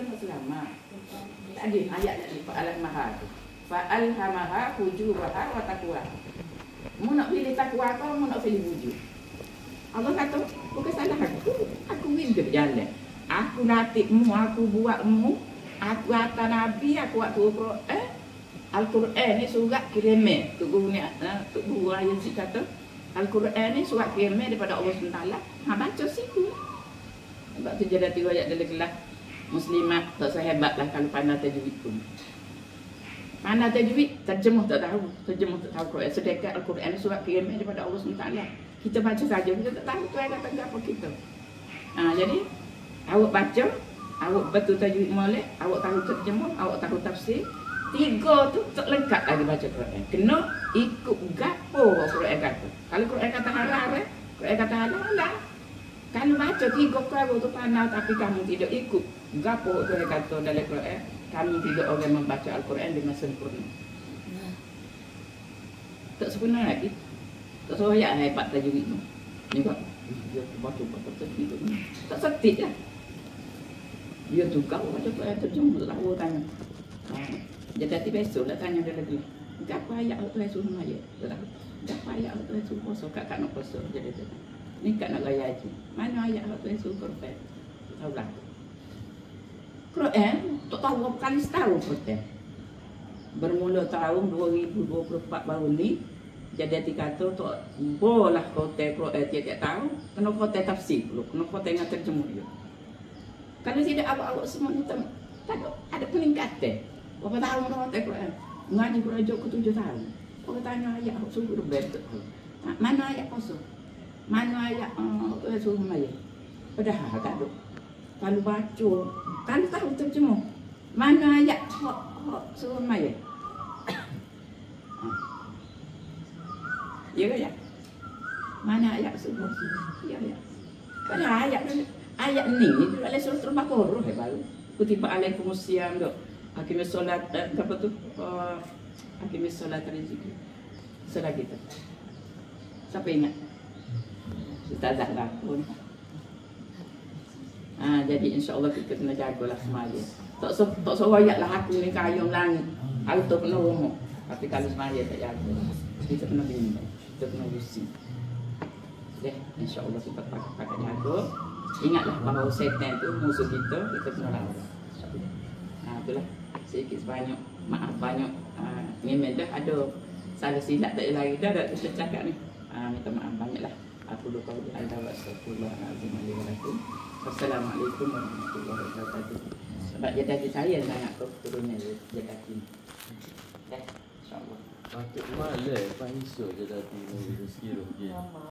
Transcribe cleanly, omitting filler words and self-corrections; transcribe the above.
kita nak selamat. Tak ada ayat ni fa'alhamaha tu. Fa'alhamaha fujuraha wa taqwaha. Mu nak pilih takwa kau, mu nak pilih wujud. Allah kata, bukan salah aku. Aku hidup jalan. Aku latihmu, aku buatmu. Aku hantar Nabi, aku buat Quran. Al-Quran ni surat kirimah. Tok Guru ni, Tok Guru yang si kata, Al-Quran ni surat kirimah daripada Allah SWT. Ha, baca situ. Sebab tu jadi riwayat dalam kelas Muslimat tak sehebatlah kalau pandai tajwid pun. Pandai tajwid, terjemah tak tahu. Terjemah tak tahu Quran. Sedangkan Al-Quran ni surat kirimah daripada Allah SWT. Kita baca saja, kita tak tahu Tuhan kata apa kita. Ha, jadi, awak baca, awak betul tajwid molek, awak tahu terjemah, awak tahu tafsir. Tiga tu tak lengkap lagi baca Quran. Kena ikut gapo Quran kata. Kalau Quran kata halal, Quran kata halal. Kalau baca tiga perkara tu pandai tapi kamu tidak ikut gapo Tuhan kata dalam Quran, kamu tidak orang membaca Al-Quran dengan sempurna. Tak sempurna lagi. Tak soyak hebat tajwid tu. Ni kok dia baca tajwid tu. Tak setit lah. Dia juga baca Quran terjemah tak tahu tanya. Jadi nanti besok lah tanya dia lagi. Apa ayat Tuhan suruh maya? Apa ayat Tuhan suruh puasa? Kak nak puasa. Jadi tu. Ni kak nak raya haji. Mana ayat Tuhan suruh korban? Tahu lah. Quran tak tahu berapa kali setahun Quran. Bermula tahun 2024 baru ni. Jadi hati kata tak boleh khotel Quran tiap-tiap tahun. Kena khotel tafsir dulu. Kena khotel dengan terjemah dia. Kalau tidak awak-awak semua ni tak ada peningkatan. Berapa tahun dah khotel Quran? Ngaji Quran jauh ke 7 tahun. Orang tanya ayat awak suruh berbeza. Mana ayat puasa? Mana ayat suruh maya? Padahal tak ada. Kalau baca, kalau tahu terjemah. Mana ayat suruh maya? Ya ya. Mana ayat suruh? Ya ya. Padahal ayat ni dalam surah Al-Baqarah baru. Kutiba alaikumusiyam dok. Hakimis solat apa tu? Hakimis solat rezeki. Solat kita. Siapa ingat? Ustazah lah pun. Jadi insya-Allah kita kena jagalah semaya. Tak soyak lah aku ni kayung langit. Aku tak kena rumah. Tapi kalau semaya tak jaga, kita kena bimbang. Kita kena usi. Deh, insya-Allah kita pakai jaga. Ingatlah bahawa setan tu musuh kita kena lawan. Itulah sedikit sebanyak maaf banyak memang dah ada salah silap tak lari dah kita cakap ni. Minta maaf banyaklah. Aku lupa ada astagfirullahalazim alaikum. Wassalamualaikum warahmatullahi wabarakatuh. Sebab dia tadi saya sangat turunnya dia tadi. Insyaallah. Patut malah Pak Isu je tadi rezeki.